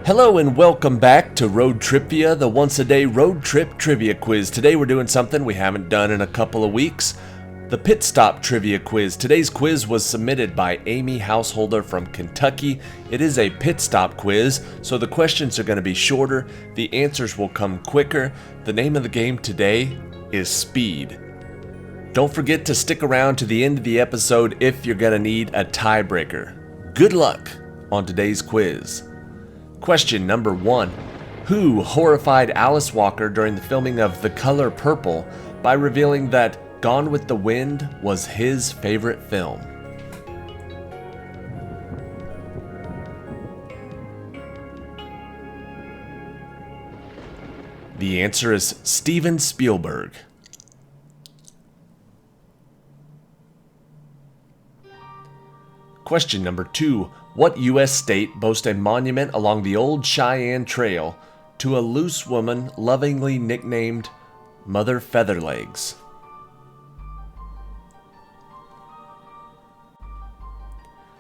Hello and welcome back to ROADTRIpVIA, the once-a-day road trip trivia quiz. Today we're doing something we haven't done in a couple of weeks, the pit stop trivia quiz. Today's quiz was submitted by Amy Householder from Kentucky. It is a pit stop quiz, so the questions are going to be shorter, the answers will come quicker. The name of the game today is Speed. Don't forget to stick around to the end of the episode if you're going to need a tiebreaker. Good luck on today's quiz. Question number 1. Who horrified Alice Walker during the filming of The Color Purple by revealing that Gone with the Wind was his favorite film? The answer is Steven Spielberg. Question number 2. What U.S. state boasts a monument along the old Cheyenne Trail to a loose woman lovingly nicknamed Mother Featherlegs?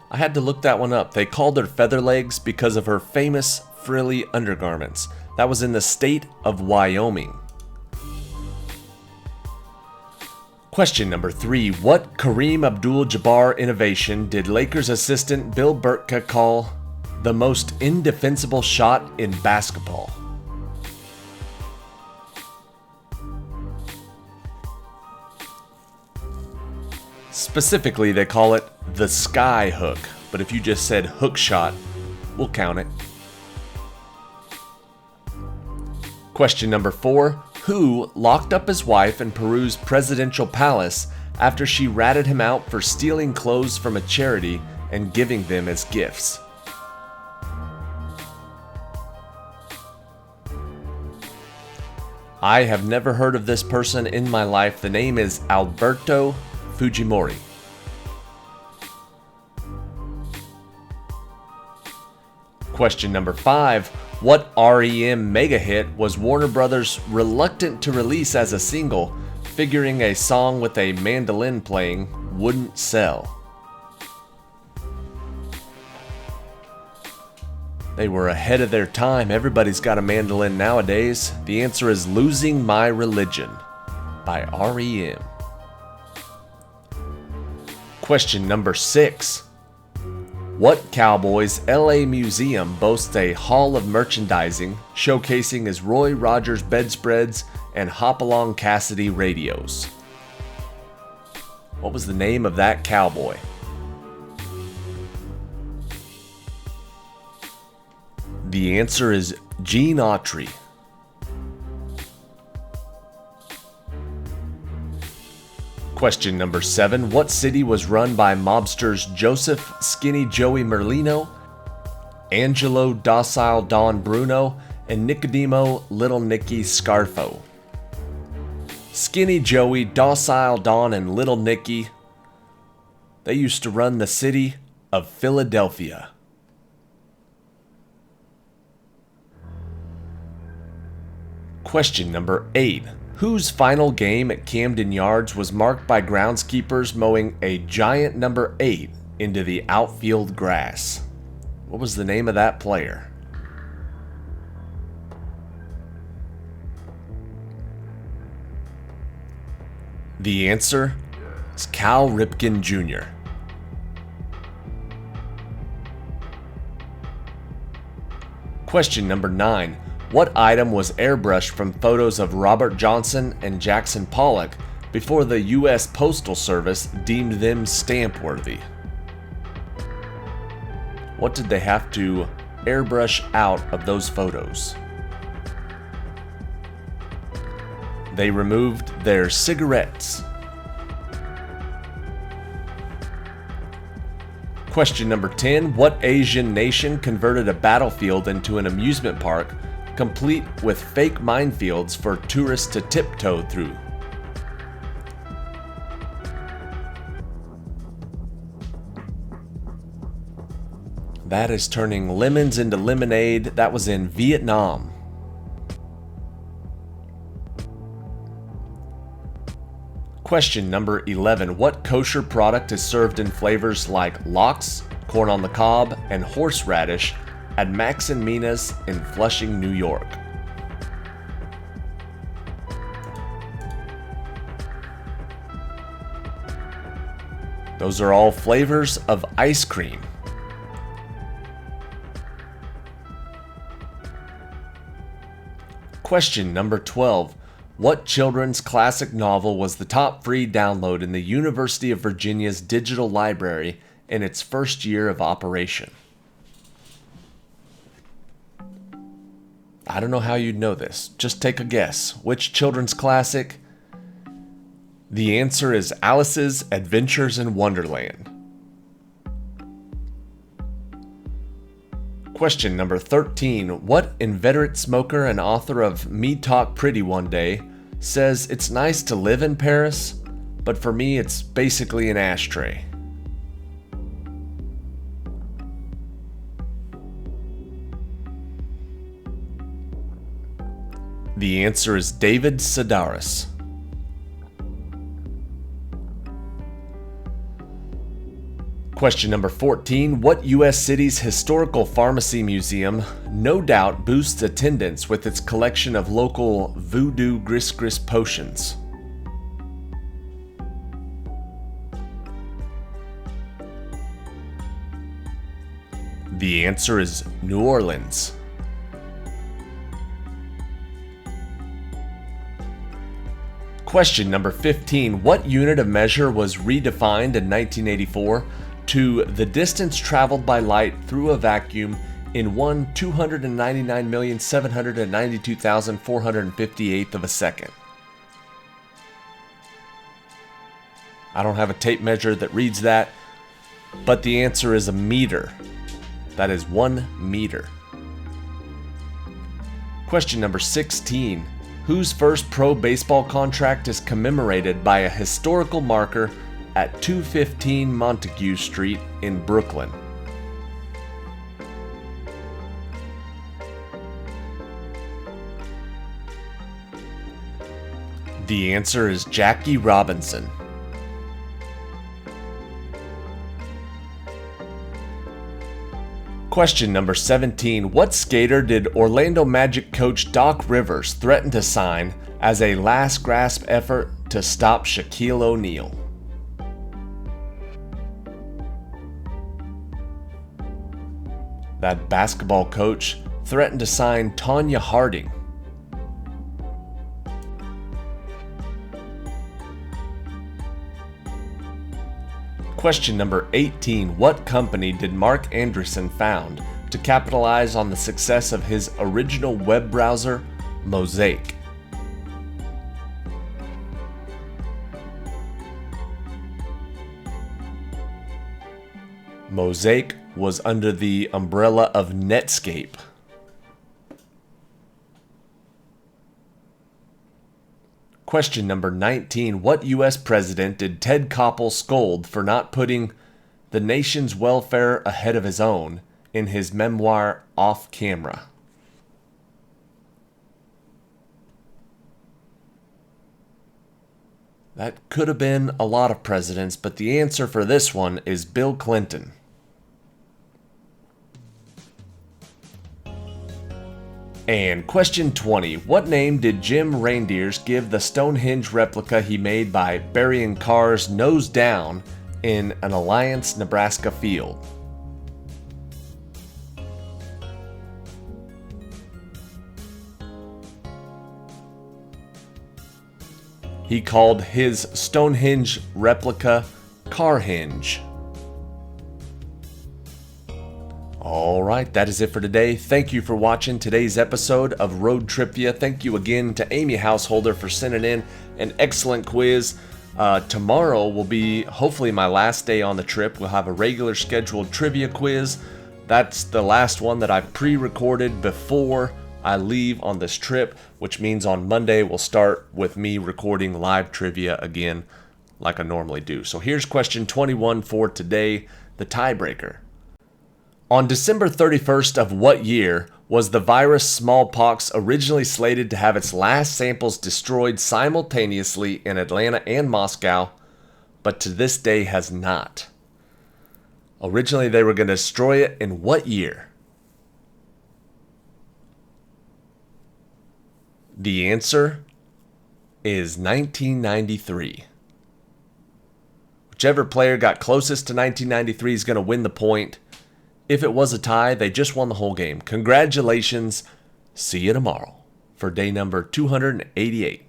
I had to look that one up. They called her Featherlegs because of her famous frilly undergarments. That was in the state of Wyoming. Question number 3. What Kareem Abdul-Jabbar innovation did Lakers assistant Bill Burtka call the most indefensible shot in basketball? Specifically, they call it the sky hook, but if you just said hook shot, we'll count it. Question number 4. Who locked up his wife in Peru's presidential palace after she ratted him out for stealing clothes from a charity and giving them as gifts? I have never heard of this person in my life. The name is Alberto Fujimori. Question number 5. What REM mega hit was Warner Brothers reluctant to release as a single, figuring a song with a mandolin playing wouldn't sell? They were ahead of their time. Everybody's got a mandolin nowadays. The answer is Losing My Religion by REM. Question number 6. What Cowboys LA museum boasts a hall of merchandising showcasing his Roy Rogers bedspreads and Hopalong Cassidy radios? What was the name of that cowboy? The answer is Gene Autry. Question number 7. What city was run by mobsters Joseph Skinny Joey Merlino, Angelo Docile Don Bruno, and Nicodemo Little Nicky Scarfo? Skinny Joey, Docile Don, and Little Nicky, they used to run the city of Philadelphia. Question number 8. Whose final game at Camden Yards was marked by groundskeepers mowing a giant number 8 into the outfield grass? What was the name of that player? The answer is Cal Ripken Jr. Question number 9. What item was airbrushed from photos of Robert Johnson and Jackson Pollock before the U.S. Postal Service deemed them stamp-worthy? What did they have to airbrush out of those photos? They removed their cigarettes. Question number 10. What Asian nation converted a battlefield into an amusement park complete with fake minefields for tourists to tiptoe through? That is turning lemons into lemonade. That was in Vietnam. Question number 11. What kosher product is served in flavors like lox, corn on the cob, and horseradish at Max and Mina's in Flushing, New York? Those are all flavors of ice cream. Question number 12. What children's classic novel was the top free download in the University of Virginia's digital library in its first year of operation? I don't know how you'd know this. Just take a guess. Which children's classic? The answer is Alice's Adventures in Wonderland. Question number 13. What inveterate smoker and author of Me Talk Pretty One Day says it's nice to live in Paris, but for me it's basically an ashtray? The answer is David Sedaris. Question number 14. What U.S. city's historical pharmacy museum no doubt boosts attendance with its collection of local voodoo gris gris potions? The answer is New Orleans. Question number 15. What unit of measure was redefined in 1984 to the distance traveled by light through a vacuum in 299,792,458th of a second? I don't have a tape measure that reads that, but the answer is a meter. That is 1 meter. Question number 16. Whose first pro baseball contract is commemorated by a historical marker at 215 Montague Street in Brooklyn? The answer is Jackie Robinson. Question number 17. What skater did Orlando Magic coach Doc Rivers threaten to sign as a last gasp effort to stop Shaquille O'Neal? That basketball coach threatened to sign Tonya Harding. Question number 18. What company did Mark Andreessen found to capitalize on the success of his original web browser, Mosaic? Mosaic was under the umbrella of Netscape. Question number 19. What U.S. president did Ted Koppel scold for not putting the nation's welfare ahead of his own in his memoir, Off Camera? That could have been a lot of presidents, but the answer for this one is Bill Clinton. And question 20. What name did Jim Reindeers give the Stonehenge replica he made by burying cars nose down in an Alliance, Nebraska field? He called his Stonehenge replica Carhenge. Alright, that is it for today. Thank you for watching today's episode of ROADTRIpVIA. Thank you again to Amy Householder for sending in an excellent quiz. Tomorrow will be hopefully my last day on the trip. We'll have a regular scheduled trivia quiz. That's the last one that I pre-recorded before I leave on this trip, which means on Monday we'll start with me recording live trivia again like I normally do. So here's question 21 for today, the tiebreaker. On December 31st of what year was the virus smallpox originally slated to have its last samples destroyed simultaneously in Atlanta and Moscow, but to this day has not? Originally they were going to destroy it in what year? The answer is 1993. Whichever player got closest to 1993 is going to win the point. If it was a tie, they just won the whole game. Congratulations. See you tomorrow for day number 288.